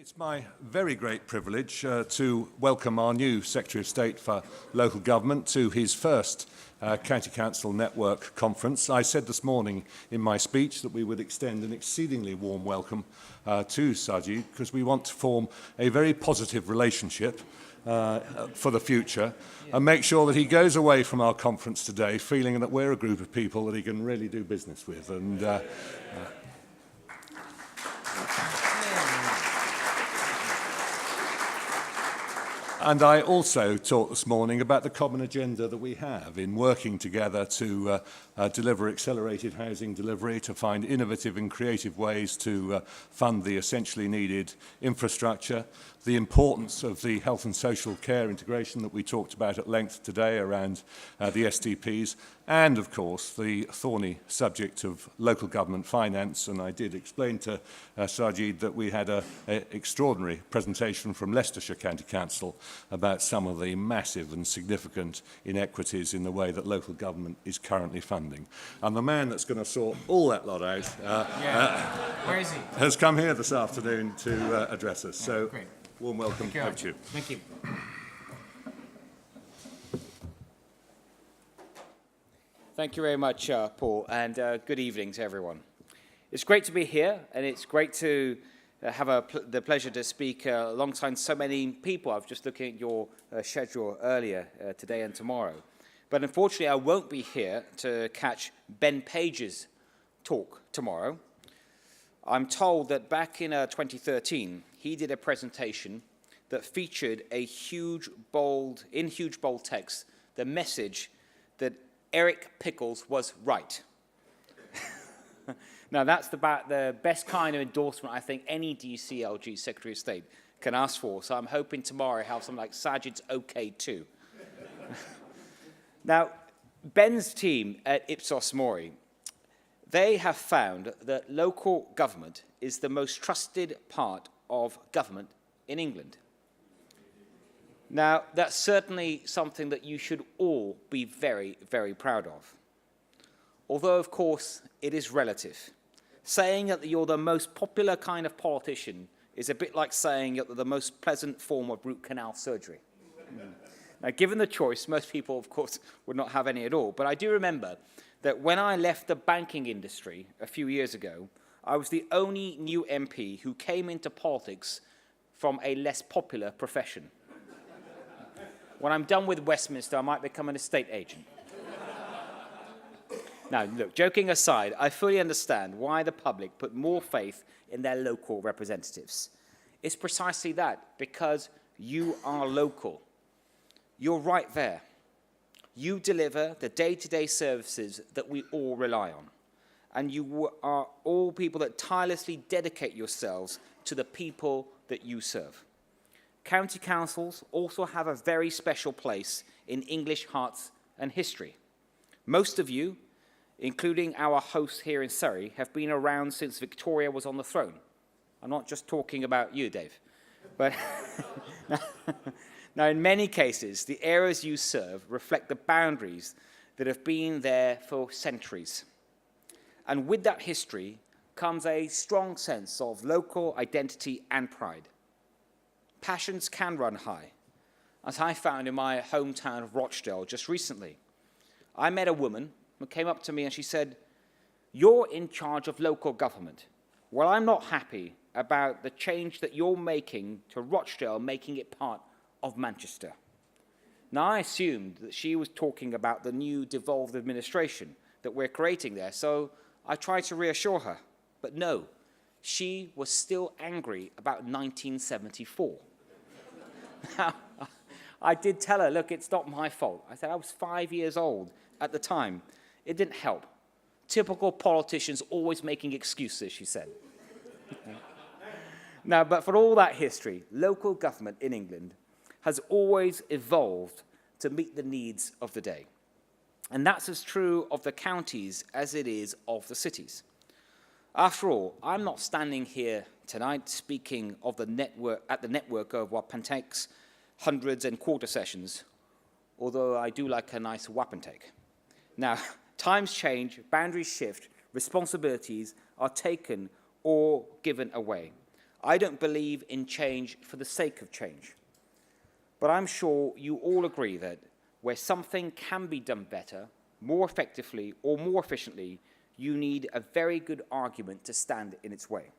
It's my very great privilege to welcome our new Secretary of State for Local Government to his first County Council Network Conference. I said this morning in my speech that we would extend an exceedingly warm welcome to Sajid because we want to form a very positive relationship for the future and make sure that he goes away from our conference today feeling that we're a group of people that he can really do business with. And I also talked this morning about the common agenda that we have in working together to deliver accelerated housing delivery, to find innovative and creative ways to fund the essentially needed infrastructure, the importance of the health and social care integration that we talked about at length today around the STPs, and of course the thorny subject of local government finance. And I did explain to Sajid that we had an extraordinary presentation from Leicestershire County Council about some of the massive and significant inequities in the way that local government is currently funding. And the man that's going to sort all that lot out Where is he? has come here this afternoon to address us. So, great. Warm welcome. Over to you. Thank you. Thank you very much, Paul, and good evening to everyone. It's great to be here, and it's great to have the pleasure to speak alongside so many people. I was just looking at your schedule earlier today and tomorrow. But unfortunately, I won't be here to catch Ben Page's talk tomorrow. I'm told that back in 2013, he did a presentation that featured a huge bold text, the message that Eric Pickles was right. Now, that's about the best kind of endorsement I think any DCLG Secretary of State can ask for. So I'm hoping tomorrow I have something like Sajid's okay too. Now, Ben's team at Ipsos Mori, they have found that local government is the most trusted part of government in England. Now, that's certainly something that you should all be very, very proud of. Although, of course, it is relative. Saying that you're the most popular kind of politician is a bit like saying that you're the most pleasant form of root canal surgery. Now, given the choice, most people, of course, would not have any at all. But I do remember that when I left the banking industry a few years ago, I was the only new MP who came into politics from a less popular profession. When I'm done with Westminster, I might become an estate agent. Now, look, joking aside, I fully understand why the public put more faith in their local representatives. It's precisely that, because you are local. You're right there. You deliver the day-to-day services that we all rely on. And you are all people that tirelessly dedicate yourselves to the people that you serve. County councils also have a very special place in English hearts and history. Most of you, including our hosts here in Surrey, have been around since Victoria was on the throne. I'm not just talking about you, Dave. But now, in many cases, the areas you serve reflect the boundaries that have been there for centuries. And with that history comes a strong sense of local identity and pride. Passions can run high, as I found in my hometown of Rochdale just recently. I met a woman who came up to me and she said, "You're in charge of local government. Well, I'm not happy about the change that you're making to Rochdale, making it part of Manchester." Now, I assumed that she was talking about the new devolved administration that we're creating there, so I tried to reassure her. But no, she was still angry about 1974. Now, I did tell her, look, it's not my fault. I said I was 5 years old at the time. It didn't help. Typical politicians always making excuses, she said. Now, but for all that history, local government in England has always evolved to meet the needs of the day. And that's as true of the counties as it is of the cities. After all, I'm not standing here tonight speaking of the network of wapentakes, hundreds and quarter sessions, although I do like a nice wapentake. Now, times change, boundaries shift, responsibilities are taken or given away. I don't believe in change for the sake of change. But I'm sure you all agree that where something can be done better, more effectively, or more efficiently, you need a very good argument to stand in its way.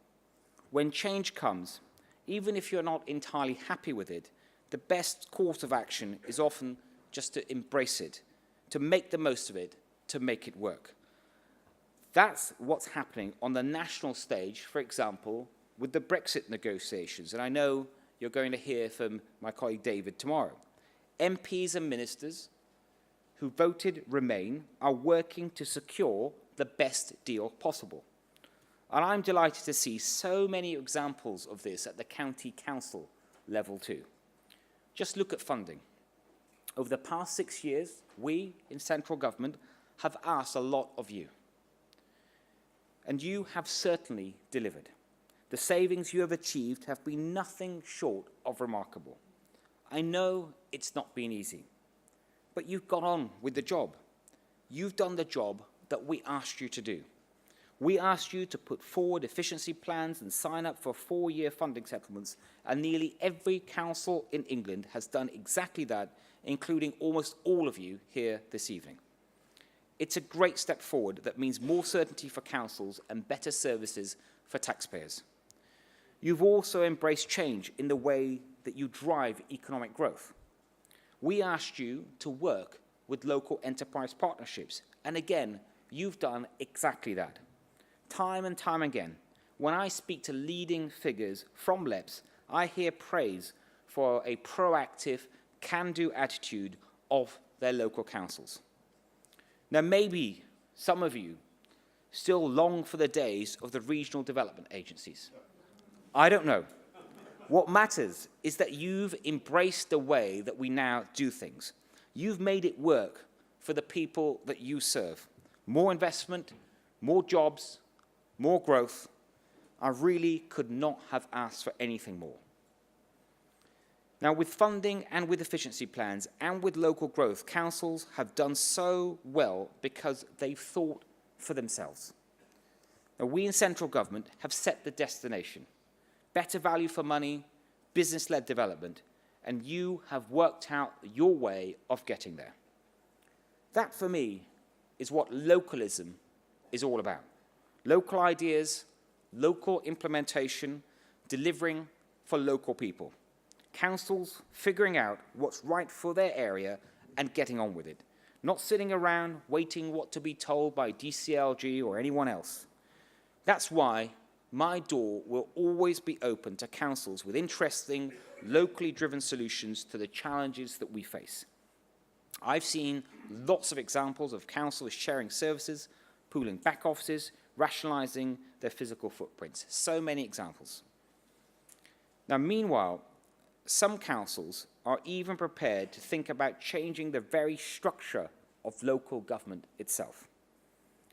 When change comes, even if you're not entirely happy with it, the best course of action is often just to embrace it, to make the most of it, to make it work. That's what's happening on the national stage, for example, with the Brexit negotiations. And I know you're going to hear from my colleague David tomorrow. MPs and ministers who voted Remain are working to secure the best deal possible. And I'm delighted to see so many examples of this at the county council level too. Just look at funding. Over the past 6 years, we in central government have asked a lot of you. And you have certainly delivered. The savings you have achieved have been nothing short of remarkable. I know it's not been easy, but you've got on with the job. You've done the job that we asked you to do. We asked you to put forward efficiency plans and sign up for 4-year funding settlements, and nearly every council in England has done exactly that, including almost all of you here this evening. It's a great step forward that means more certainty for councils and better services for taxpayers. You've also embraced change in the way that you drive economic growth. We asked you to work with local enterprise partnerships, and again, you've done exactly that. Time and time again, when I speak to leading figures from LEPS, I hear praise for a proactive, can-do attitude of their local councils. Now, maybe some of you still long for the days of the regional development agencies. I don't know. What matters is that you've embraced the way that we now do things. You've made it work for the people that you serve. More investment, more jobs, more growth. I really could not have asked for anything more. Now, with funding and with efficiency plans and with local growth, councils have done so well because they've thought for themselves. Now, we in central government have set the destination. Better value for money, business-led development, and you have worked out your way of getting there. That, for me, is what localism is all about. Local ideas, local implementation, delivering for local people. Councils figuring out what's right for their area and getting on with it. Not sitting around waiting what to be told by DCLG or anyone else. That's why my door will always be open to councils with interesting, locally driven solutions to the challenges that we face. I've seen lots of examples of councils sharing services, pooling back offices, rationalizing their physical footprints. So many examples. Now, meanwhile, some councils are even prepared to think about changing the very structure of local government itself.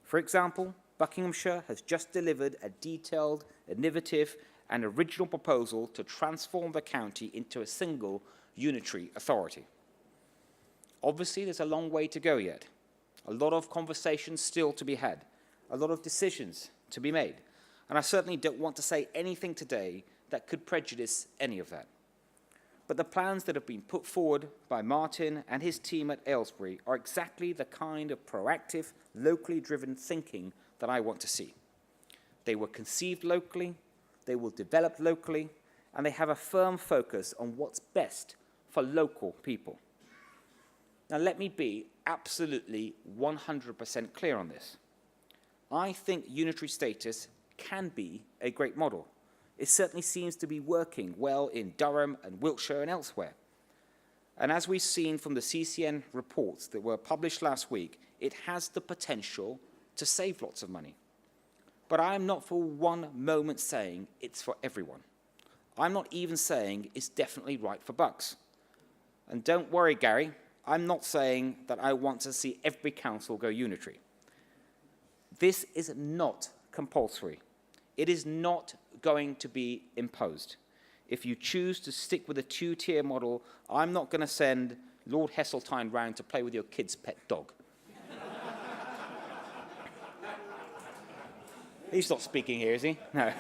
For example, Buckinghamshire has just delivered a detailed, innovative, and original proposal to transform the county into a single unitary authority. Obviously, there's a long way to go yet. A lot of conversations still to be had, a lot of decisions to be made. And I certainly don't want to say anything today that could prejudice any of that. But the plans that have been put forward by Martin and his team at Aylesbury are exactly the kind of proactive, locally driven thinking that I want to see. They were conceived locally, they will develop locally, and they have a firm focus on what's best for local people. Now, let me be absolutely 100% clear on this. I think unitary status can be a great model. It certainly seems to be working well in Durham and Wiltshire and elsewhere. And as we've seen from the CCN reports that were published last week, it has the potential to save lots of money. But I am not for one moment saying it's for everyone. I'm not even saying it's definitely right for Bucks. And don't worry, Gary, I'm not saying that I want to see every council go unitary. This is not compulsory. It is not going to be imposed. If you choose to stick with a two-tier model, I'm not going to send Lord Heseltine round to play with your kid's pet dog. He's not speaking here, is he? No.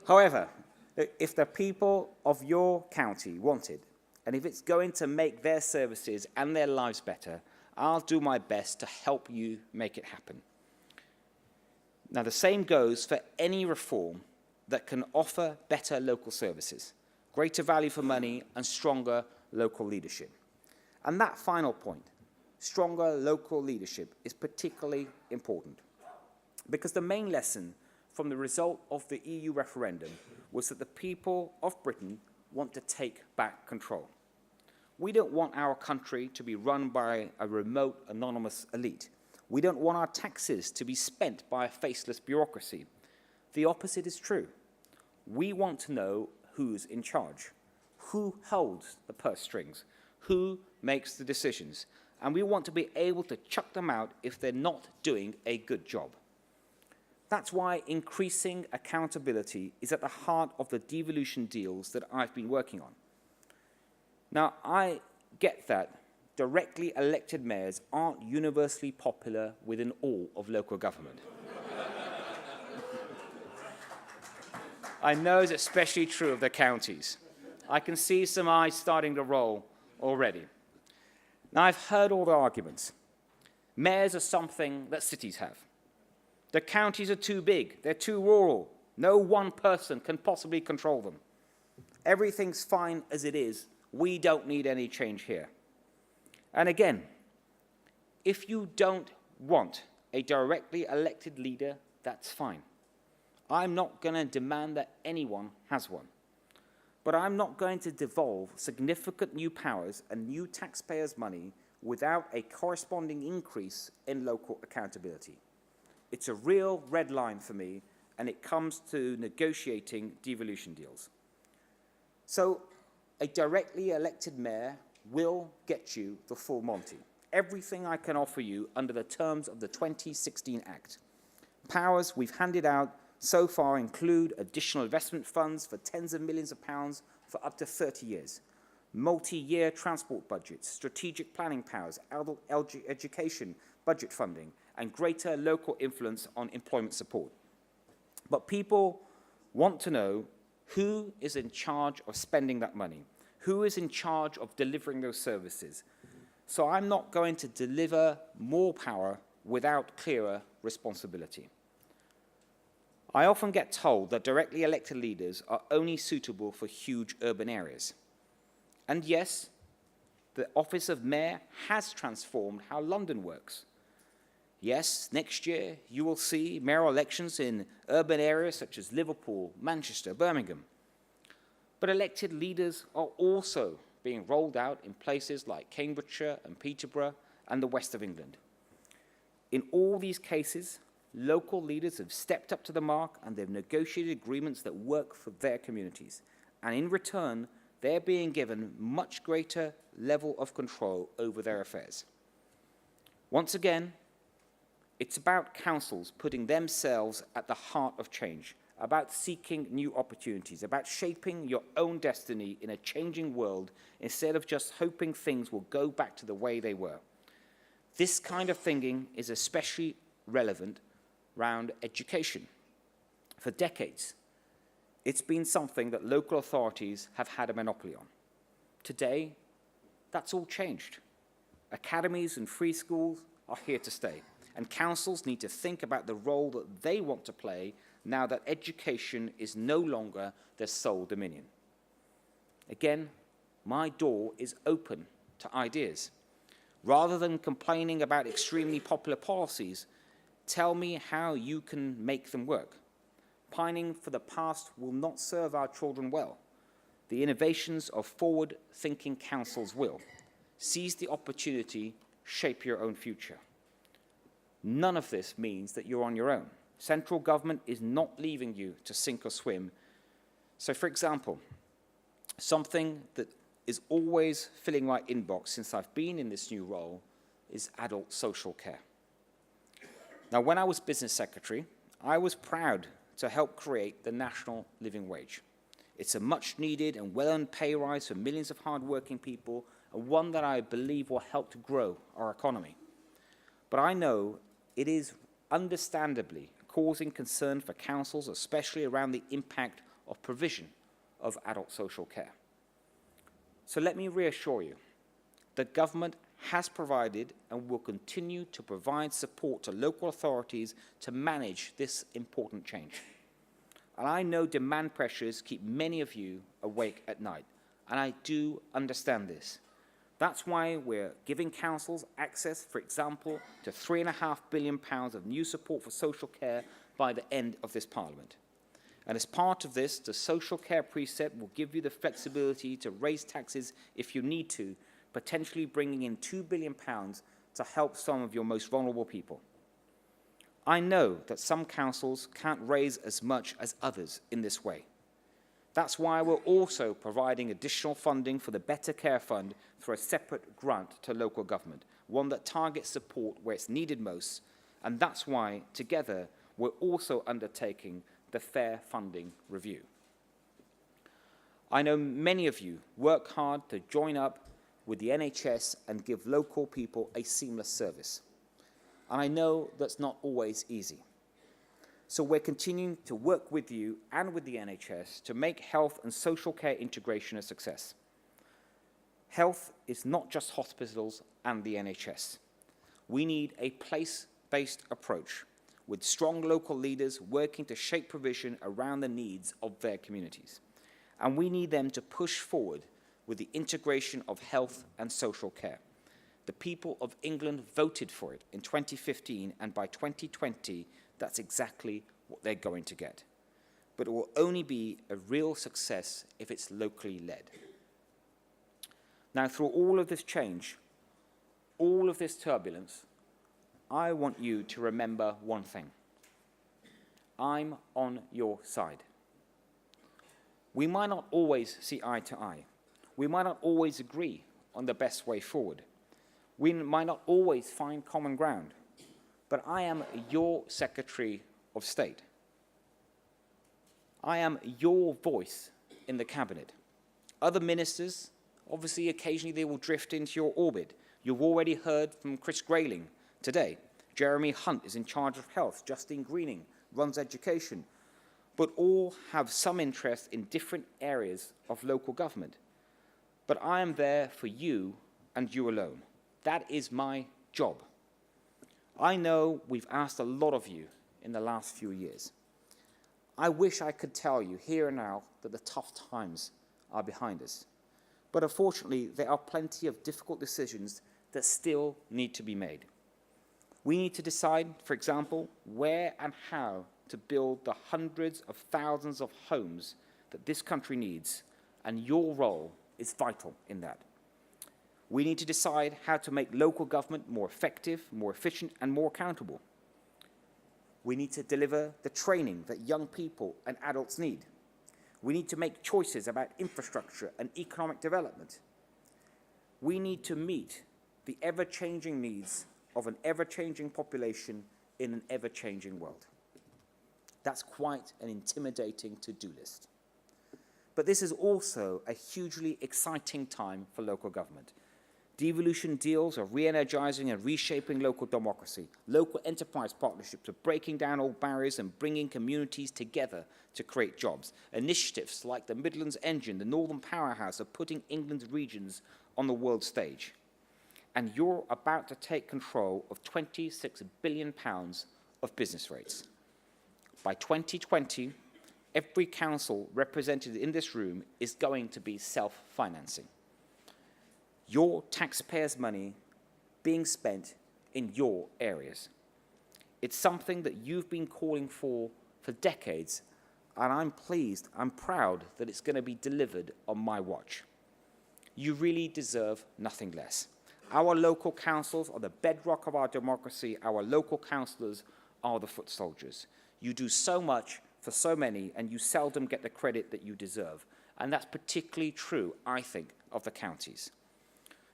However, if the people of your county want it, and if it's going to make their services and their lives better, I'll do my best to help you make it happen. Now, the same goes for any reform that can offer better local services, greater value for money, and stronger local leadership. And that final point, stronger local leadership, is particularly important because the main lesson from the result of the EU referendum was that the people of Britain want to take back control. We don't want our country to be run by a remote, anonymous elite. We don't want our taxes to be spent by a faceless bureaucracy. The opposite is true. We want to know who's in charge, who holds the purse strings, who makes the decisions, and we want to be able to chuck them out if they're not doing a good job. That's why increasing accountability is at the heart of the devolution deals that I've been working on. Now, I get that directly elected mayors aren't universally popular within all of local government. I know it's especially true of the counties. I can see some eyes starting to roll already. Now, I've heard all the arguments. Mayors are something that cities have. The counties are too big, they're too rural. No one person can possibly control them. Everything's fine as it is. We don't need any change here. And again, if you don't want a directly elected leader, that's fine. I'm not going to demand that anyone has one. But I'm not going to devolve significant new powers and new taxpayers' money without a corresponding increase in local accountability. It's a real red line for me, and it comes to negotiating devolution deals. So a directly elected mayor will get you the full Monty. Everything I can offer you under the terms of the 2016 Act. Powers we've handed out so far include additional investment funds for tens of millions of pounds for up to 30 years, multi-year transport budgets, strategic planning powers, adult education budget funding, and greater local influence on employment support. But people want to know who is in charge of spending that money, who is in charge of delivering those services. So I'm not going to deliver more power without clearer responsibility. I often get told that directly elected leaders are only suitable for huge urban areas. And yes, the office of mayor has transformed how London works. Yes, next year you will see mayoral elections in urban areas such as Liverpool, Manchester, Birmingham. But elected leaders are also being rolled out in places like Cambridgeshire and Peterborough and the west of England. In all these cases, local leaders have stepped up to the mark and they've negotiated agreements that work for their communities. And in return, they're being given much greater level of control over their affairs. Once again, it's about councils putting themselves at the heart of change, about seeking new opportunities, about shaping your own destiny in a changing world instead of just hoping things will go back to the way they were. This kind of thinking is especially relevant around education. For decades, it's been something that local authorities have had a monopoly on. Today, that's all changed. Academies and free schools are here to stay, and councils need to think about the role that they want to play now that education is no longer their sole dominion. Again, my door is open to ideas. Rather than complaining about extremely popular policies, tell me how you can make them work. Pining for the past will not serve our children well. The innovations of forward-thinking councils will. Seize the opportunity, shape your own future. None of this means that you're on your own. Central government is not leaving you to sink or swim. So, for example, something that is always filling my inbox since I've been in this new role is adult social care. Now, when I was business secretary, I was proud to help create the national living wage. It's a much-needed and well-earned pay rise for millions of hard-working people, and one that I believe will help to grow our economy. But I know it is understandably causing concern for councils, especially around the impact of provision of adult social care. So let me reassure you, the government has provided and will continue to provide support to local authorities to manage this important change. And I know demand pressures keep many of you awake at night, and I do understand this. That's why we're giving councils access, for example, to £3.5 billion of new support for social care by the end of this Parliament. And as part of this, the social care precept will give you the flexibility to raise taxes if you need to, potentially bringing in £2 billion to help some of your most vulnerable people. I know that some councils can't raise as much as others in this way. That's why we're also providing additional funding for the Better Care Fund through a separate grant to local government, one that targets support where it's needed most, and that's why, together, we're also undertaking the Fair Funding Review. I know many of you work hard to join up with the NHS and give local people a seamless service. And I know that's not always easy. So we're continuing to work with you and with the NHS to make health and social care integration a success. Health is not just hospitals and the NHS. We need a place-based approach with strong local leaders working to shape provision around the needs of their communities. And we need them to push forward with the integration of health and social care. The people of England voted for it in 2015, and by 2020, that's exactly what they're going to get. But it will only be a real success if it's locally led. Now, through all of this change, all of this turbulence, I want you to remember one thing. I'm on your side. We might not always see eye to eye. We might not always agree on the best way forward. We might not always find common ground. But I am your Secretary of State. I am your voice in the Cabinet. Other ministers, obviously, occasionally they will drift into your orbit. You've already heard from Chris Grayling today. Jeremy Hunt is in charge of health. Justine Greening runs education. But all have some interest in different areas of local government. But I am there for you and you alone. That is my job. I know we've asked a lot of you in the last few years. I wish I could tell you here and now that the tough times are behind us. But unfortunately, there are plenty of difficult decisions that still need to be made. We need to decide, for example, where and how to build the hundreds of thousands of homes that this country needs, and your role is vital in that. We need to decide how to make local government more effective, more efficient, and more accountable. We need to deliver the training that young people and adults need. We need to make choices about infrastructure and economic development. We need to meet the ever-changing needs of an ever-changing population in an ever-changing world. That's quite an intimidating to-do list. But this is also a hugely exciting time for local government. Devolution deals are re-energizing and reshaping local democracy. Local enterprise partnerships are breaking down old barriers and bringing communities together to create jobs. Initiatives like the Midlands Engine, the Northern Powerhouse, are putting England's regions on the world stage. And you're about to take control of £26 billion of business rates. By 2020, every council represented in this room is going to be self-financing. Your taxpayers' money being spent in your areas. It's something that you've been calling for decades, and I'm pleased, I'm proud that it's going to be delivered on my watch. You really deserve nothing less. Our local councils are the bedrock of our democracy. Our local councillors are the foot soldiers. You do so much for so many, and you seldom get the credit that you deserve. And that's particularly true, I think, of the counties.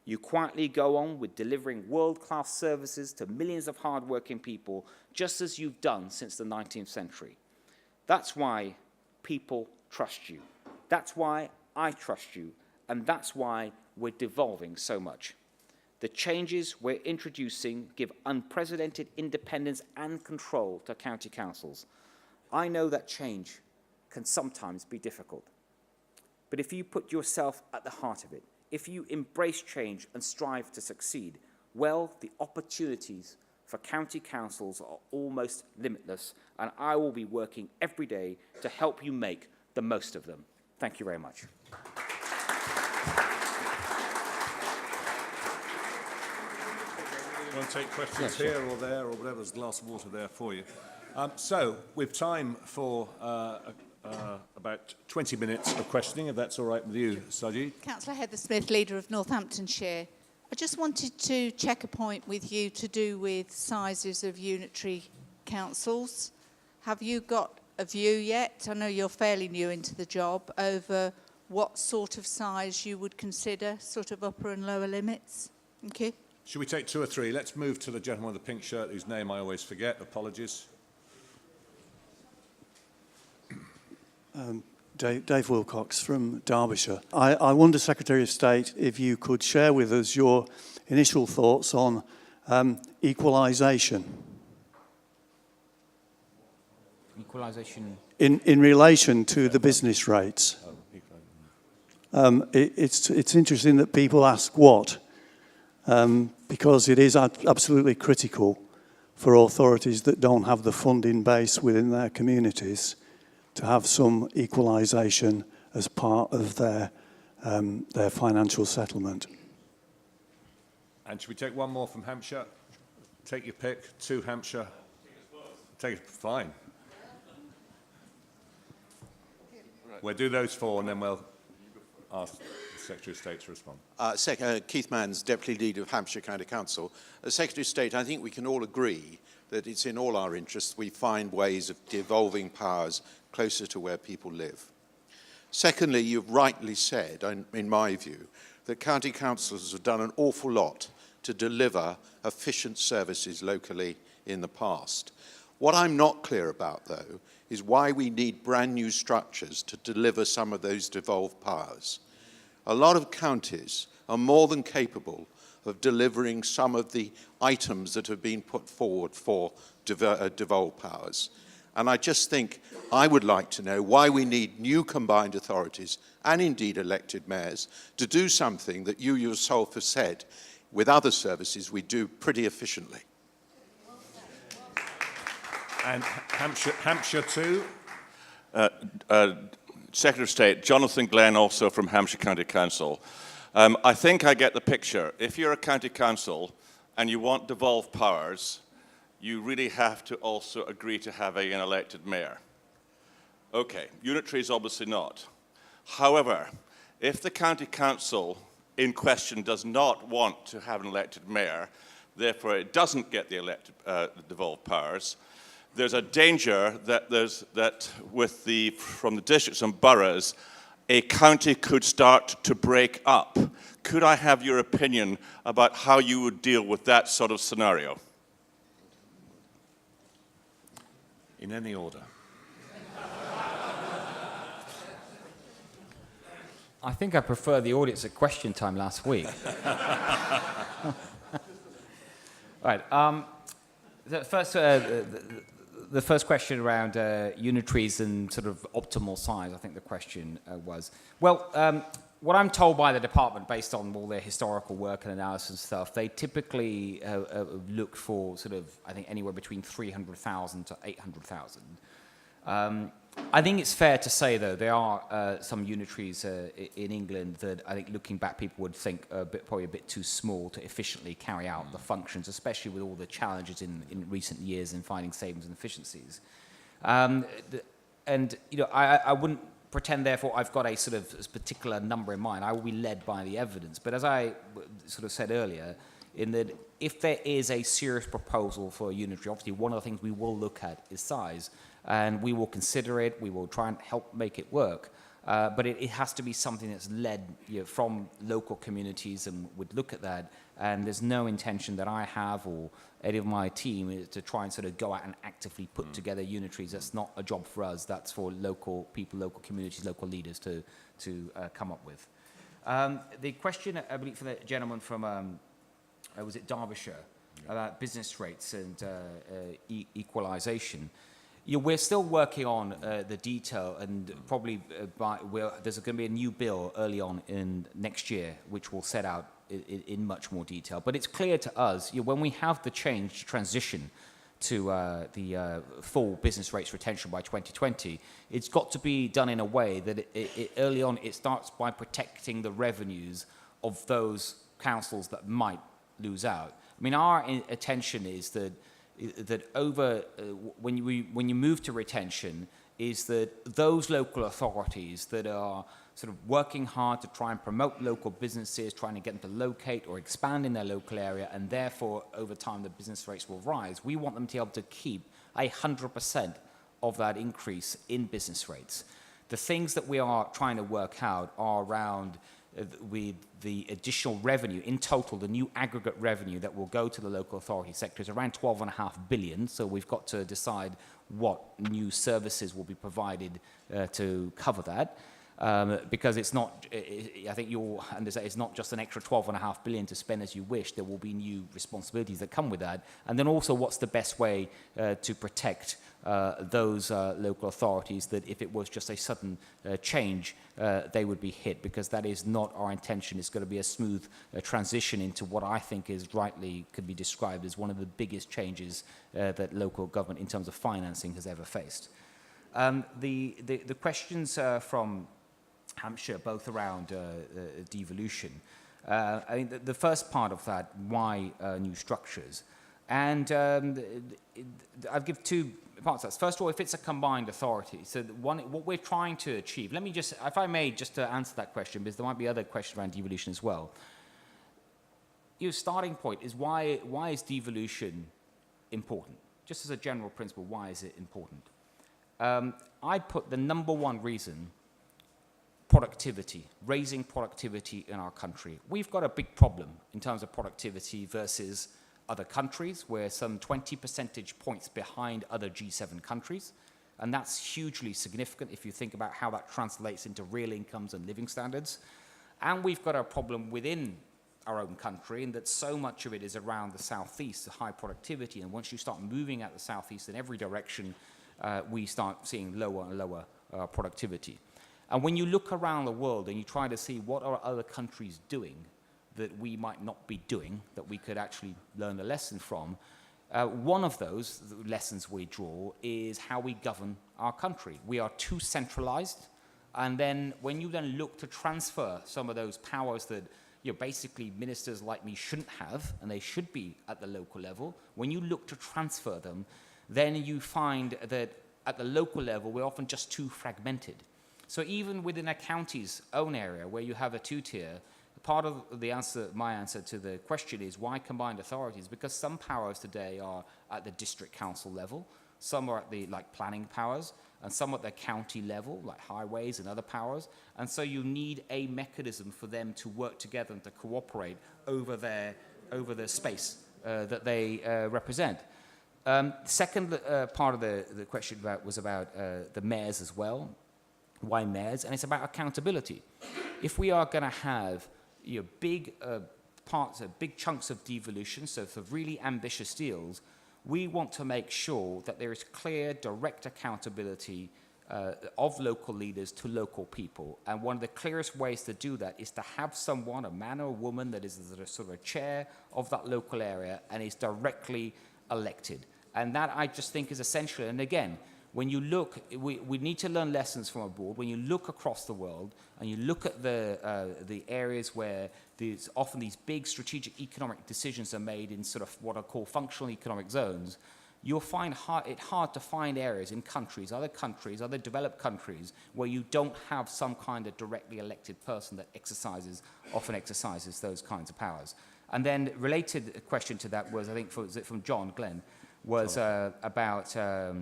You quietly go on with delivering world-class services to millions of hard-working people, just as you've done since the 19th century. That's why people trust you. That's why I trust you. And that's why we're devolving so much. The changes we're introducing give unprecedented independence and control to county councils. I know that change can sometimes be difficult. But if you put yourself at the heart of it, if you embrace change and strive to succeed, well, the opportunities for county councils are almost limitless, and I will be working every day to help you make the most of them. Thank you very much. You want to take questions here or there or whatever? There's a glass of water there for you. So we've time for about 20 minutes of questioning, if that's all right with you, Sajid. Councillor Heather Smith, leader of Northamptonshire. I just wanted to check a point with you to do with sizes of unitary councils. Have you got a view yet? I know you're fairly new into the job, over what sort of size you would consider, sort of upper and lower limits. Thank you. Should we take two or three? Let's move to the gentleman with the pink shirt, whose name I always forget. Apologies. Dave Wilcox from Derbyshire. I wonder, Secretary of State, if you could share with us your initial thoughts on equalisation. Equalisation? In relation to the business rates. It's interesting that people ask what, because it is absolutely critical for authorities that don't have the funding base within their communities to have some equalisation as part of their financial settlement. And should we take one more from Hampshire? Take your pick. Two Hampshire. Take it. Fine. We'll do those four and then we'll ask the Secretary of State to respond. Keith Manns, Deputy Leader of Hampshire County Council. As Secretary of State, I think we can all agree that it's in all our interests we find ways of devolving powers closer to where people live. Secondly, you've rightly said, in my view, that county councils have done an awful lot to deliver efficient services locally in the past. What I'm not clear about, though, is why we need brand new structures to deliver some of those devolved powers. A lot of counties are more than capable of delivering some of the items that have been put forward for devolved powers. And I just think I would like to know why we need new combined authorities and indeed elected mayors to do something that you yourself have said with other services we do pretty efficiently. And Hampshire too? Secretary of State, Jonathan Glenn, also from Hampshire County Council. I think I get the picture. If you're a county council and you want devolved powers, you really have to also agree to having an elected mayor. Okay, unitary is obviously not. However, if the county council in question does not want to have an elected mayor, therefore it doesn't get the elected devolved powers, there's a danger that from the districts and boroughs, a county could start to break up. Could I have your opinion about how you would deal with that sort of scenario? In any order. I think I prefer the audience at question time last week. Right. The first question around unitaries and sort of optimal size, I think the question was. Well, what I'm told by the department, based on all their historical work and analysis and stuff, they typically look for sort of, I think, anywhere between 300,000 to 800,000. I think it's fair to say, though, there are some unitaries in England that I think, looking back, people would think probably a bit too small to efficiently carry out the functions, especially with all the challenges in recent years in finding savings and efficiencies. And you know, I wouldn't pretend, therefore, I've got a sort of particular number in mind. I will be led by the evidence. But as I sort of said earlier, in that if there is a serious proposal for a unitary, obviously one of the things we will look at is size. And we will consider it, we will try and help make it work. But it has to be something that's led from local communities, and would look at that. And there's no intention that I have or any of my team is to try and sort of go out and actively put together unitaries. That's not a job for us. That's for local people, local communities, local leaders to come up with. The question, I believe, for the gentleman from, was it Derbyshire, about business rates and equalisation. We're still working on the detail, and probably there's going to be a new bill early on in next year, which will set out in much more detail. But it's clear to us, when we have the transition to the full business rates retention by 2020, it's got to be done in a way that early on it starts by protecting the revenues of those councils that might lose out. I mean, our attention is that when you move to retention, is that those local authorities that are sort of working hard to try and promote local businesses, trying to get them to locate or expand in their local area, and therefore over time the business rates will rise. We want them to be able to keep 100% of that increase in business rates. The things that we are trying to work out are around with the additional revenue. In total, the new aggregate revenue that will go to the local authority sector is around 12.5 billion. So we've got to decide what new services will be provided to cover that. Because it's not, I think you'll understand, it's not just an extra 12.5 billion to spend as you wish. There will be new responsibilities that come with that. And then also, what's the best way to protect those local authorities that if it was just a sudden change, they would be hit, because that is not our intention. It's going to be a smooth transition into what I think is rightly could be described as one of the biggest changes that local government in terms of financing has ever faced. The questions from Hampshire, both around devolution. I mean, the first part of that, why new structures? And I'll give two parts of that. First of all, if it's a combined authority, so what we're trying to achieve, let me just, if I may, just to answer that question, because there might be other questions around devolution as well. Your starting point is why is devolution important? Just as a general principle, why is it important? I put the number one reason: productivity, raising productivity in our country. We've got a big problem in terms of productivity versus other countries. We're some 20 percentage points behind other G7 countries, and that's hugely significant if you think about how that translates into real incomes and living standards. And we've got a problem within our own country in that so much of it is around the southeast, the high productivity, and once you start moving at the southeast in every direction, we start seeing lower and lower productivity. And when you look around the world and you try to see what are other countries doing that we might not be doing, that we could actually learn a lesson from, one of those lessons we draw is how we govern our country. We are too centralized, and then when you then look to transfer some of those powers that basically ministers like me shouldn't have, and they should be at the local level, when you look to transfer them, then you find that at the local level we're often just too fragmented. So even within a county's own area where you have a two-tier, part of the answer, my answer to the question is why combined authorities? Because some powers today are at the district council level, some are at the planning powers, and some at the county level, like highways and other powers. And so you need a mechanism for them to work together and to cooperate over the space that they represent. Second part of the question was about the mayors as well. Why mayors? And it's about accountability. If we are going to have big big chunks of devolution, so for really ambitious deals, we want to make sure that there is clear, direct accountability of local leaders to local people. And one of the clearest ways to do that is to have someone, a man or a woman, that is sort of a chair of that local area and is directly elected. And that, I just think, is essential. And again, when you look, we need to learn lessons from abroad. When you look across the world and you look at the areas where there's often these big strategic economic decisions are made in sort of what are called functional economic zones, you'll find it hard to find areas in other developed countries, where you don't have some kind of directly elected person that often exercises those kinds of powers. And then related question to that was, I think, from John Glenn, was about the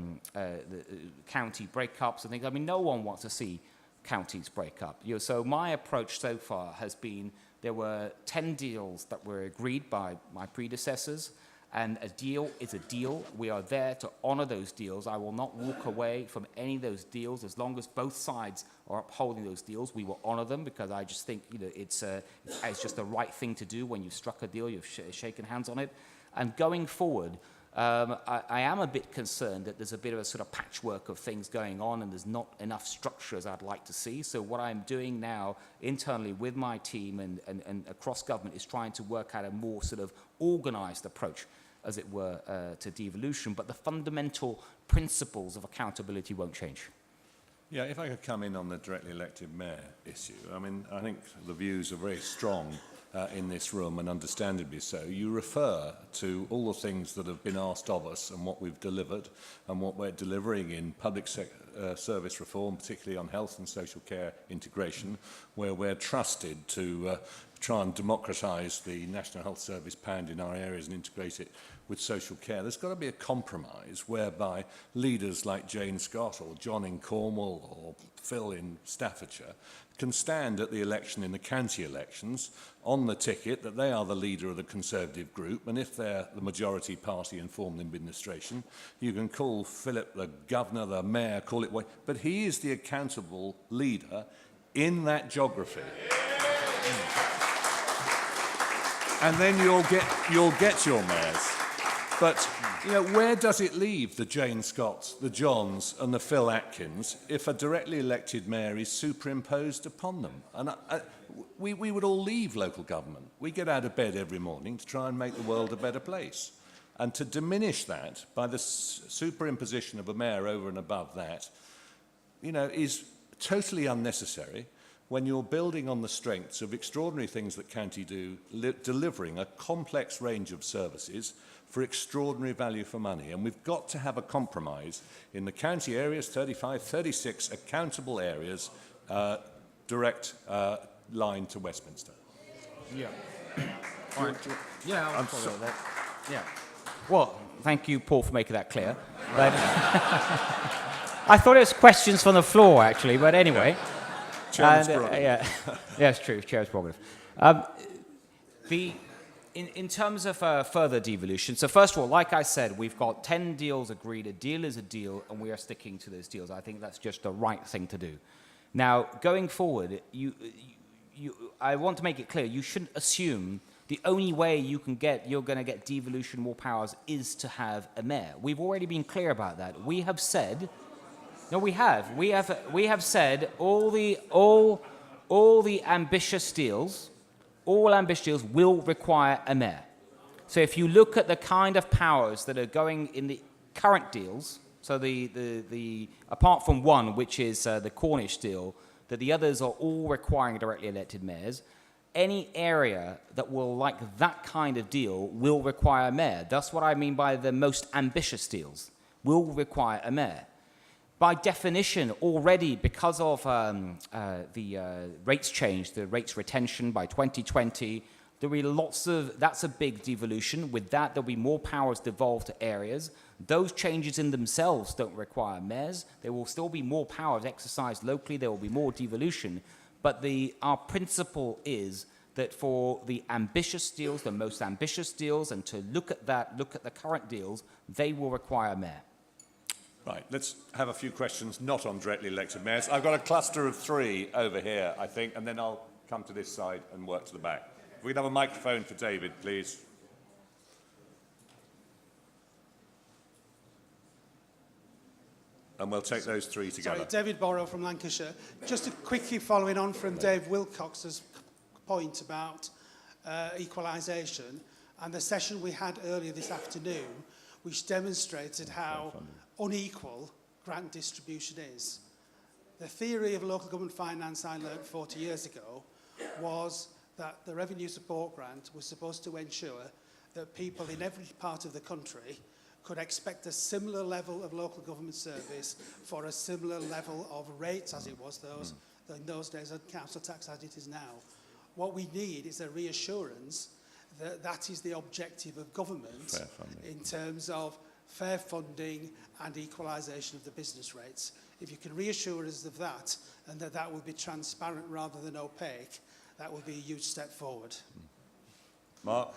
county breakups and things. I mean, no one wants to see counties break up. So my approach so far has been, there were 10 deals that were agreed by my predecessors, and a deal is a deal. We are there to honor those deals. I will not walk away from any of those deals. As long as both sides are upholding those deals, we will honor them, because I just think it's just the right thing to do. When you've struck a deal, you've shaken hands on it. And going forward, I am a bit concerned that there's a bit of a sort of patchwork of things going on and there's not enough structure as I'd like to see. So what I'm doing now internally with my team and across government is trying to work out a more sort of organised approach, as it were, to devolution. But the fundamental principles of accountability won't change. Yeah, if I could come in on the directly elected mayor issue. I mean, I think the views are very strong in this room, and understandably so. You refer to all the things that have been asked of us and what we've delivered and what we're delivering in public service reform, particularly on health and social care integration, where we're trusted to try and democratise the National Health Service pound in our areas and integrate it with social care. There's got to be a compromise whereby leaders like Jane Scott or John in Cornwall or Phil in Staffordshire can stand at the election in the county elections on the ticket that they are the leader of the Conservative group, and if they're the majority party in formal administration, you can call Philip the governor, the mayor, call it what, but he is the accountable leader in that geography. And then you'll get your mayors. But, you know, where does it leave the Jane Scotts, the Johns and the Phil Atkins if a directly elected mayor is superimposed upon them? And we would all leave local government. We get out of bed every morning to try and make the world a better place. And to diminish that by the superimposition of a mayor over and above that, you know, is totally unnecessary when you're building on the strengths of extraordinary things that county do, delivering a complex range of services for extraordinary value for money. And we've got to have a compromise in the county areas, 35, 36 accountable areas, direct line to Westminster. Yeah. All right. Yeah, I'll follow that. Yeah. Well, thank you, Paul, for making that clear. But I thought it was questions from the floor, actually, but anyway. Chairman's prerogative. Yeah, it's true, Chairman's prerogative. In terms of further devolution, so first of all, like I said, we've got 10 deals agreed. A deal is a deal, and we are sticking to those deals. I think that's just the right thing to do. Now, going forward, I want to make it clear, you shouldn't assume the only way you're going to get devolution, more powers, is to have a mayor. We've already been clear about that. We have said, no, we have said all the ambitious deals. All ambitious deals will require a mayor. So if you look at the kind of powers that are going in the current deals, so the apart from one, which is the Cornish deal, that the others are all requiring directly elected mayors, any area that will like that kind of deal will require a mayor. That's what I mean by the most ambitious deals will require a mayor. By definition, already, because of the rates change, the rates retention by 2020, there will be that's a big devolution. With that, there'll be more powers devolved to areas. Those changes in themselves don't require mayors. There will still be more powers exercised locally. There will be more devolution. But our principle is that for the ambitious deals, the most ambitious deals, and to look at the current deals, they will require a mayor. Right, let's have a few questions not on directly elected mayors. I've got a cluster of 3 over here, I think, and then I'll come to this side and work to the back. If we can have a microphone for David, please. And we'll take those 3 together. Sorry, David Borrow from Lancashire. Just quickly following on from Dave Wilcox's point about equalisation and the session we had earlier this afternoon, which demonstrated how unequal grant distribution is. The theory of local government finance I learned 40 years ago was that the revenue support grant was supposed to ensure that people in every part of the country could expect a similar level of local government service for a similar level of rates as it was in those days, and council tax as it is now. What we need is a reassurance that that is the objective of government in terms of fair funding and equalisation of the business rates. If you can reassure us of that, and that will be transparent rather than opaque, that will be a huge step forward. Mark?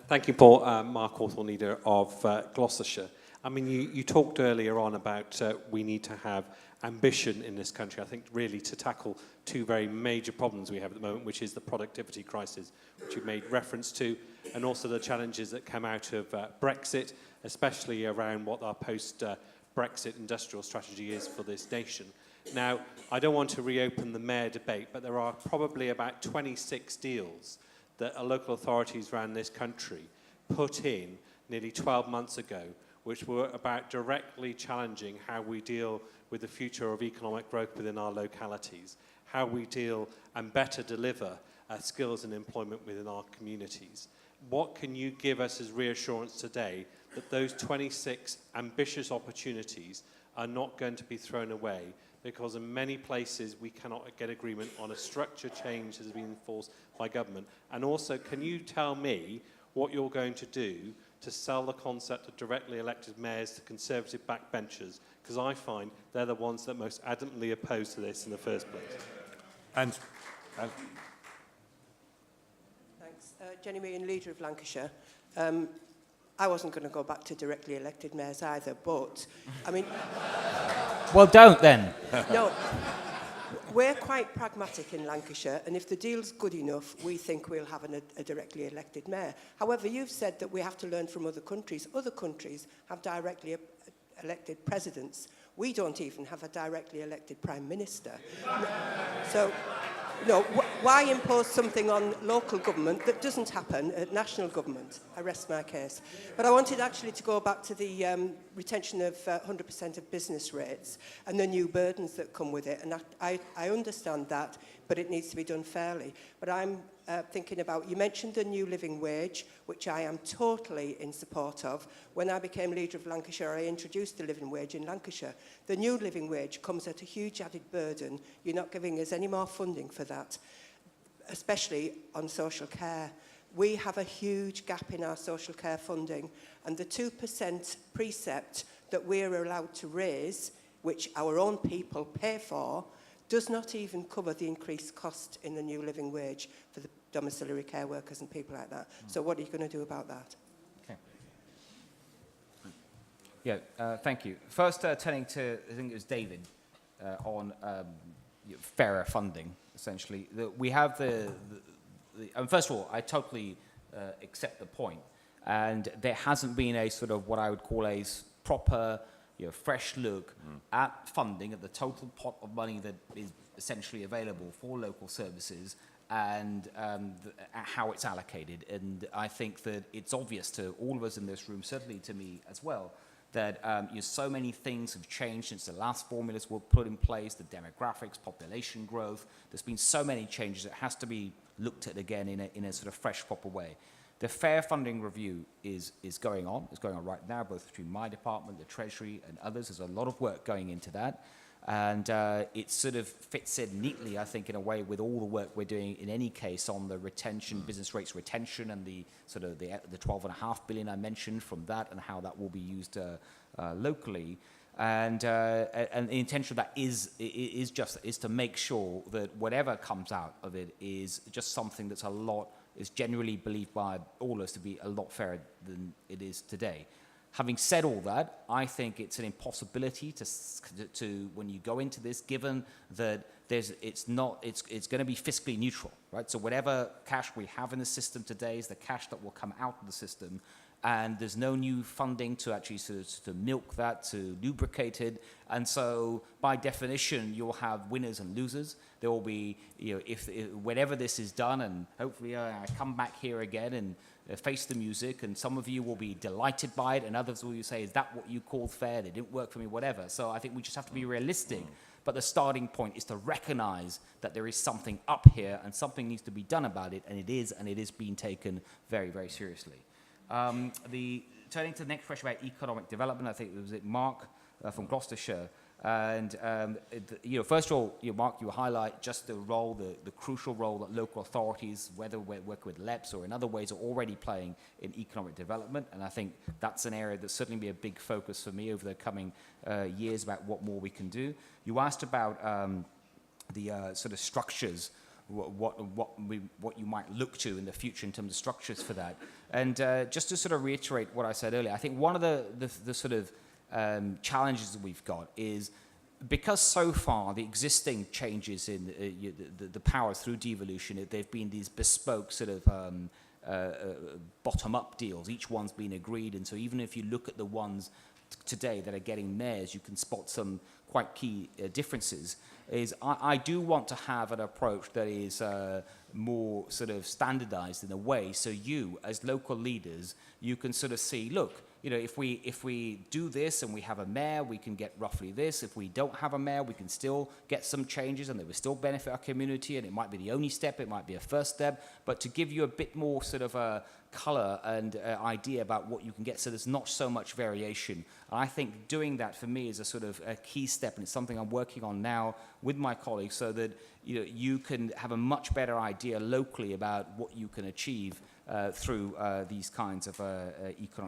Thank you, Paul. Mark Hawthorne, leader of Gloucestershire. I mean, you talked earlier on about we need to have ambition in this country, I think, really to tackle two very major problems we have at the moment, which is the productivity crisis, which you've made reference to, and also the challenges that come out of Brexit, especially around what our post-Brexit industrial strategy is for this nation. Now, I don't want to reopen the mayor debate, but there are probably about 26 deals that local authorities around this country put in nearly 12 months ago, which were about directly challenging how we deal with the future of economic growth within our localities, how we deal and better deliver skills and employment within our communities. What can you give us as reassurance today that those 26 ambitious opportunities are not going to be thrown away? Because in many places we cannot get agreement on a structure change that has been enforced by government. And also, can you tell me what you're going to do to sell the concept of directly elected mayors to Conservative backbenchers? Because I find they're the ones that most adamantly oppose to this in the first place. And Thanks. Jenny Meehan, Leader of Lancashire. I wasn't going to go back to directly elected mayors either, but, I mean... Well, don't then. No. We're quite pragmatic in Lancashire, and if the deal's good enough, we think we'll have a directly elected mayor. However, you've said that we have to learn from other countries. Other countries have directly elected presidents. We don't even have a directly elected prime minister. So, no, why impose something on local government that doesn't happen at national government? I rest my case. But I wanted actually to go back to the retention of 100% of business rates and the new burdens that come with it. And I understand that, but it needs to be done fairly. But I'm thinking about, you mentioned the new living wage, which I am totally in support of. When I became Leader of Lancashire, I introduced the living wage in Lancashire. The new living wage comes at a huge added burden. You're not giving us any more funding for that, especially on social care. We have a huge gap in our social care funding, and the 2% precept that we're allowed to raise, which our own people pay for, does not even cover the increased cost in the new living wage for the domiciliary care workers and people like that. So what are you going to do about that? Okay. Yeah, thank you. First, turning to, I think it was David, on fairer funding, essentially. We have first of all, I totally accept the point, and there hasn't been a sort of what I would call a proper, fresh look at funding, at the total pot of money that is essentially available for local services and how it's allocated. And I think that it's obvious to all of us in this room, certainly to me as well, that so many things have changed since the last formulas were put in place, the demographics, population growth. There's been so many changes. It has to be looked at again in a sort of fresh, proper way. The fair funding review is going on. It's going on right now, both between my department, the Treasury, and others. There's a lot of work going into that. And it sort of fits in neatly, I think, in a way with all the work we're doing in any case on the retention, business rates retention, and the sort of the 12.5 billion I mentioned from that, and how that will be used locally. And the intention of that is to make sure that whatever comes out of it is just something that's is generally believed by all of us to be a lot fairer than it is today. Having said all that, I think it's an impossibility to when you go into this, given that it's going to be fiscally neutral, right? So whatever cash we have in the system today is the cash that will come out of the system, and there's no new funding to actually to milk that, to lubricate it, and so by definition you'll have winners and losers. There will be, if whenever this is done, and hopefully I come back here again and face the music, and some of you will be delighted by it, and others will say, is that what you call fair? They didn't work for me, whatever. So I think we just have to be realistic. But the starting point is to recognize that there is something up here, and something needs to be done about it, and it is being taken very, very seriously. Turning to the next question about economic development, I think it was Mark from Gloucestershire. And first of all, Mark, you highlight just the role, the crucial role that local authorities, whether we're working with LEPs or in other ways, are already playing in economic development. And I think that's an area that's certainly be a big focus for me over the coming years about what more we can do. You asked about the sort of structures, what you might look to in the future in terms of structures for that. And just to sort of reiterate what I said earlier, I think one of the sort of challenges that we've got is because so far the existing changes in the powers through devolution, they've been these bespoke sort of bottom-up deals. Each one's been agreed, and so even if you look at the ones today that are getting mayors, you can spot some quite key differences. I do want to have an approach that is more sort of standardized in a way, so you, as local leaders, you can sort of see, look, you know, if we do this and we have a mayor, we can get roughly this. If we don't have a mayor, we can still get some changes and they will still benefit our community, and it might be the only step, it might be a first step, but to give you a bit more sort of a colour and idea about what you can get, so there's not so much variation. And I think doing that for me is a sort of a key step, and it's something I'm working on now with my colleagues, so that you can have a much better idea locally about what you can achieve through these kinds of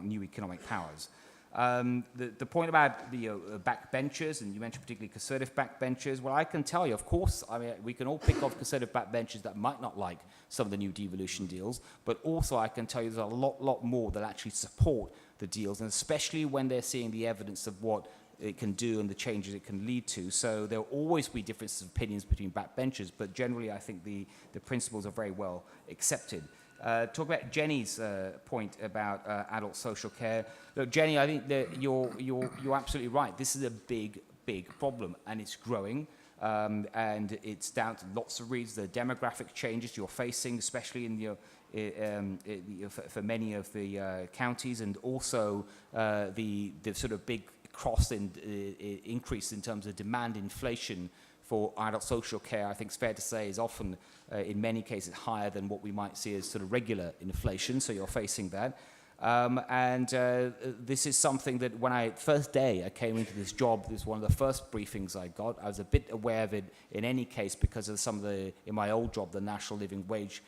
new economic powers. The point about the backbenchers, and you mentioned particularly conservative backbenchers, well, I can tell you, of course, I mean, we can all pick off conservative backbenchers that might not like some of the new devolution deals, but also I can tell you there's a lot more that actually support the deals, and especially when they're seeing the evidence of what it can do and the changes it can lead to. So there will always be differences of opinions between backbenchers, but generally I think the principles are very well accepted. Talk about Jenny's point about adult social care. Look, Jenny, I think that you're absolutely right. This is a big problem, and it's growing. And it's down to lots of reasons. The demographic changes you're facing, especially in for many of the counties, and also the sort of big increase in terms of demand inflation for adult social care, I think it's fair to say, is often, in many cases, higher than what we might see as sort of regular inflation, so you're facing that. This is something that when I came into this job, this was one of the first briefings I got. I was a bit aware of it in any case because of some of in my old job, the national living wage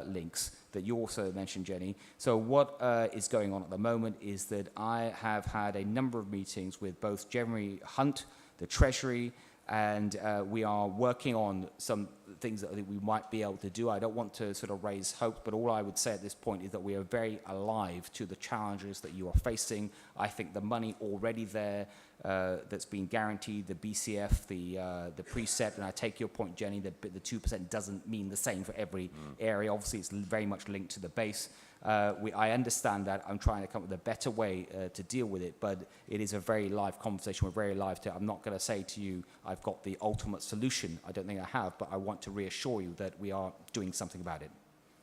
links that you also mentioned, Jenny. So what is going on at the moment is that I have had a number of meetings with both Jeremy Hunt, the Treasury, and we are working on some things that I think we might be able to do. I don't want to sort of raise hope, but all I would say at this point is that we are very alive to the challenges that you are facing. I think the money already there that's been guaranteed, the BCF, the precept, and I take your point, Jenny, that the 2% doesn't mean the same for every area. Obviously, it's very much linked to the base. I understand that. I'm trying to come up with a better way to deal with it, but it is a very live conversation. We're very live to it. I'm not going to say to you, I've got the ultimate solution. I don't think I have, but I want to reassure you that we are doing something about it.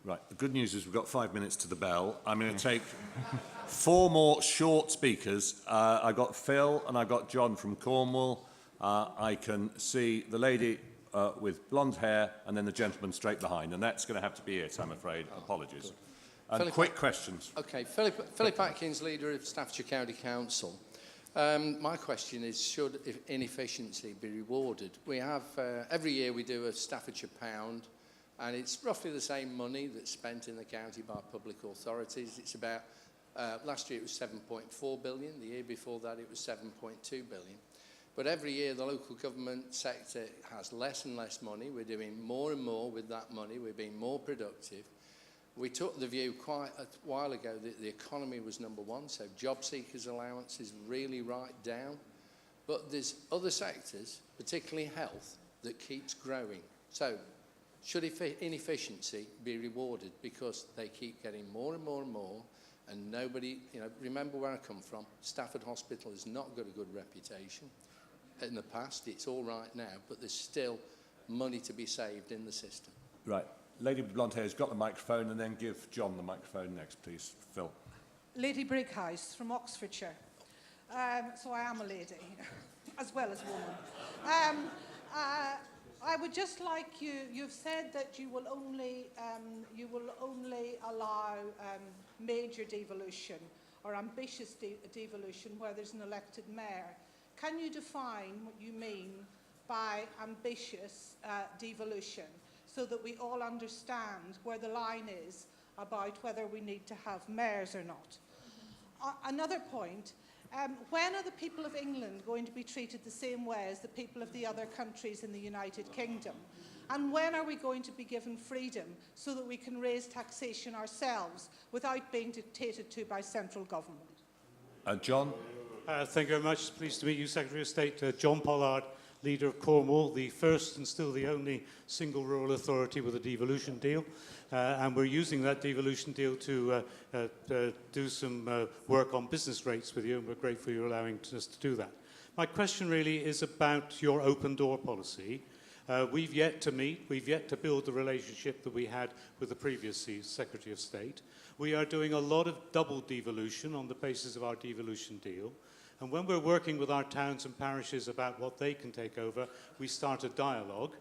Right. The good news is we've got 5 minutes to the bell. I'm going to take 4 more short speakers. I got Phil and I got John from Cornwall. I can see the lady with blonde hair and then the gentleman straight behind, and that's going to have to be it, I'm afraid. Apologies. And quick questions. Okay, Philip Atkins, leader of Staffordshire County Council. My question is, should inefficiency be rewarded? We have, every year we do a Staffordshire pound, and it's roughly the same money that's spent in the county by public authorities. It's about, last year it was 7.4 billion, the year before that it was 7.2 billion. But every year the local government sector has less and less money. We're doing more and more with that money. We're being more productive. We took the view quite a while ago that the economy was number one, so job seekers' allowance is really right down. But there's other sectors, particularly health, that keeps growing. So should inefficiency be rewarded because they keep getting more and more and more, and nobody, remember where I come from, Stafford Hospital has not got a good reputation. In the past, it's all right now, but there's still money to be saved in the system. Right. Lady with blonde hair has got the microphone, and then give John the microphone next, please. Phil. Lady Brighouse from Oxfordshire. So I am a lady, as well as a woman. I would just like you've said that you will only allow major devolution or ambitious devolution where there's an elected mayor. Can you define what you mean by ambitious devolution, so that we all understand where the line is about whether we need to have mayors or not? Another point, when are the people of England going to be treated the same way as the people of the other countries in the United Kingdom? And when are we going to be given freedom so that we can raise taxation ourselves without being dictated to by central government? John? Thank you very much. Pleased to meet you, Secretary of State John Pollard leader of Cornwall, the first and still the only single rural authority with a devolution deal. And we're using that devolution deal to do some work on business rates with you, and we're grateful you're allowing us to do that. My question really is about your open door policy. We've yet to meet, we've yet to build the relationship that we had with the previous Secretary of State. We are doing a lot of double devolution on the basis of our devolution deal. And when we're working with our towns and parishes about what they can take over, we start a dialogue,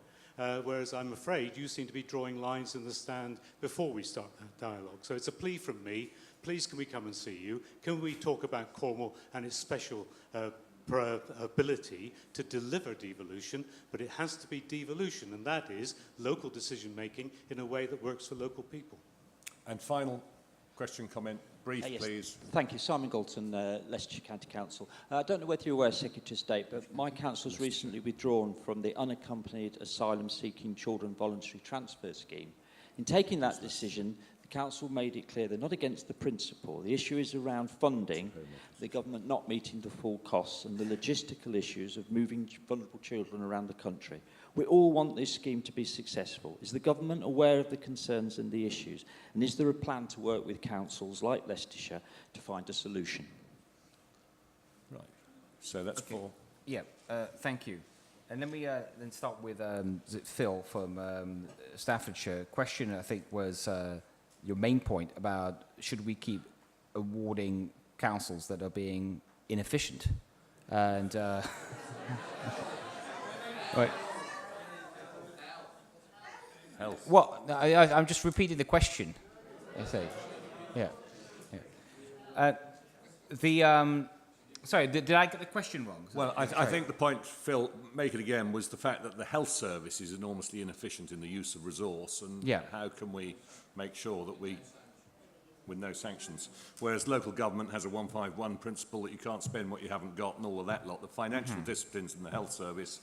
whereas I'm afraid you seem to be drawing lines in the sand before we start that dialogue. So it's a plea from me, please can we come and see you? Can we talk about Cornwall and its special ability to deliver devolution, but it has to be devolution, and that is local decision-making in a way that works for local people. And final question, comment, brief, Yes. please. Thank you. Simon Galton, Leicestershire County Council. I don't know whether you're aware, Secretary of State, but my council's recently withdrawn from the unaccompanied asylum-seeking children voluntary transfer scheme. In taking that decision, the council made it clear they're not against the principle. The issue is around funding, the government not meeting the full costs, and the logistical issues of moving vulnerable children around the country. We all want this scheme to be successful. Is the government aware of the concerns and the issues? And is there a plan to work with councils like Leicestershire to find a solution? Right. So that's for... Yeah, thank you. And let me then start with Phil from Staffordshire. Question, I think, was your main point about should we keep awarding councils that are being inefficient? And... right. Health. Well, I'm just repeating the question. I say, yeah. Sorry, did I get the question wrong? Well, I think the point, Phil, make it again, was the fact that the health service is enormously inefficient in the use of resource, and how can we make sure that we, with no sanctions, whereas local government has a 151 principle that you can't spend what you haven't got and all of that lot. The financial disciplines in the health service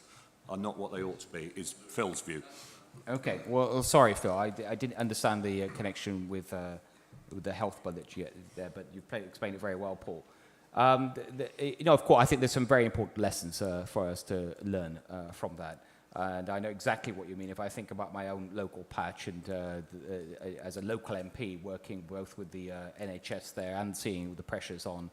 are not what they ought to be, is Phil's view. Okay, well, sorry, Phil, I didn't understand the connection with the health budget there, but you explained it very well, Paul. Of course, I think there's some very important lessons for us to learn from that. And I know exactly what you mean. If I think about my own local patch and as a local MP working both with the NHS there and seeing the pressures on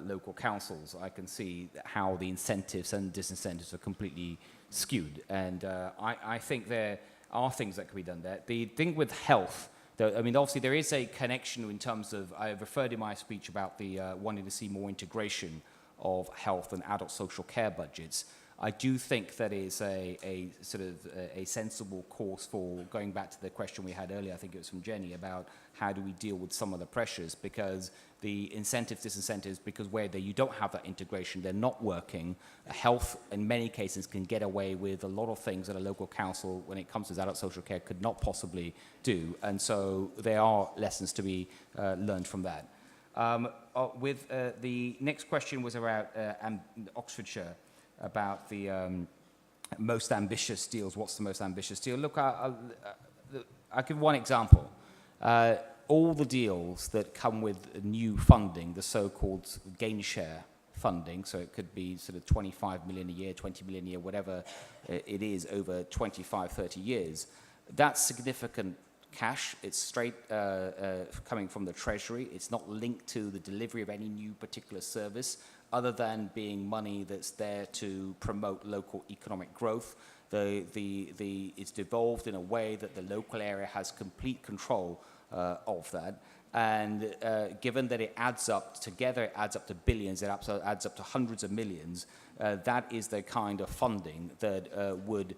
local councils, I can see how the incentives and disincentives are completely skewed. And I think there are things that can be done there. The thing with health, I mean, obviously there is a connection in terms of, I referred in my speech about the wanting to see more integration of health and adult social care budgets. I do think that is a sort of a sensible course for going back to the question we had earlier, I think it was from Jenny, about how do we deal with some of the pressures, because the incentives, disincentives, because where you don't have that integration, they're not working. Health, in many cases, can get away with a lot of things that a local council, when it comes to adult social care, could not possibly do. And so there are lessons to be learned from that. The next question was about Oxfordshire, about the most ambitious deals. What's the most ambitious deal? Look, I'll give one example. All the deals that come with new funding, the so-called gain share funding, so it could be sort of 25 million a year, 20 million a year, whatever it is over 25, 30 years, that's significant cash. It's straight coming from the Treasury. It's not linked to the delivery of any new particular service, other than being money that's there to promote local economic growth. It's devolved in a way that the local area has complete control of that. And given that it adds up together, it adds up to billions, it adds up to hundreds of millions, that is the kind of funding that would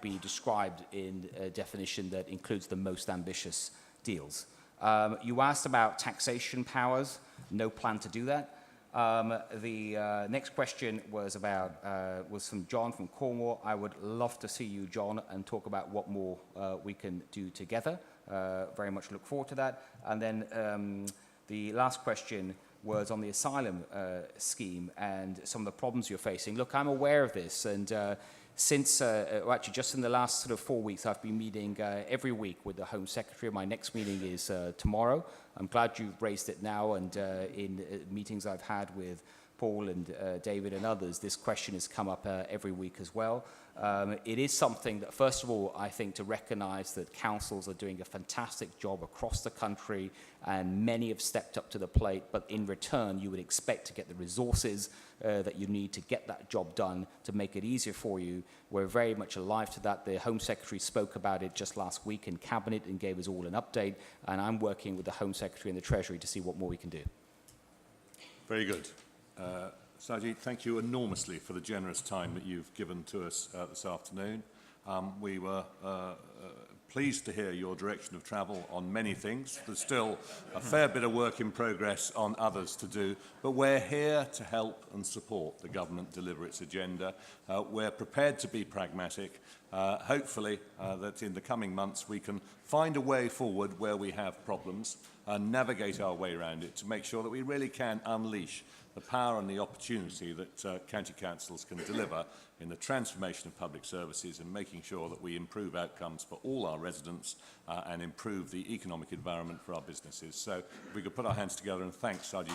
be described in a definition that includes the most ambitious deals. You asked about taxation powers. No plan to do that. The next question was from John from Cornwall. I would love to see you, John, and talk about what more we can do together. Very much look forward to that. And then the last question was on the asylum scheme and some of the problems you're facing. Look, I'm aware of this, and since, actually just in the last sort of 4 weeks, I've been meeting every week with the Home Secretary. My next meeting is tomorrow. I'm glad you've raised it now, and in meetings I've had with Paul and David and others, this question has come up every week as well. It is something that, first of all, I think to recognise that councils are doing a fantastic job across the country, and many have stepped up to the plate, but in return you would expect to get the resources that you need to get that job done to make it easier for you. We're very much alive to that. The Home Secretary spoke about it just last week in Cabinet and gave us all an update, and I'm working with the Home Secretary and the Treasury to see what more we can do. Very good. Sajid, thank you enormously for the generous time that you've given to us this afternoon. We were pleased to hear your direction of travel on many things. There's still a fair bit of work in progress on others to do, but we're here to help and support the government deliver its agenda. We're prepared to be pragmatic. Hopefully that in the coming months we can find a way forward where we have problems and navigate our way around it to make sure that we really can unleash the power and the opportunity that county councils can deliver in the transformation of public services and making sure that we improve outcomes for all our residents and improve the economic environment for our businesses. So if we could put our hands together and thank Sajid.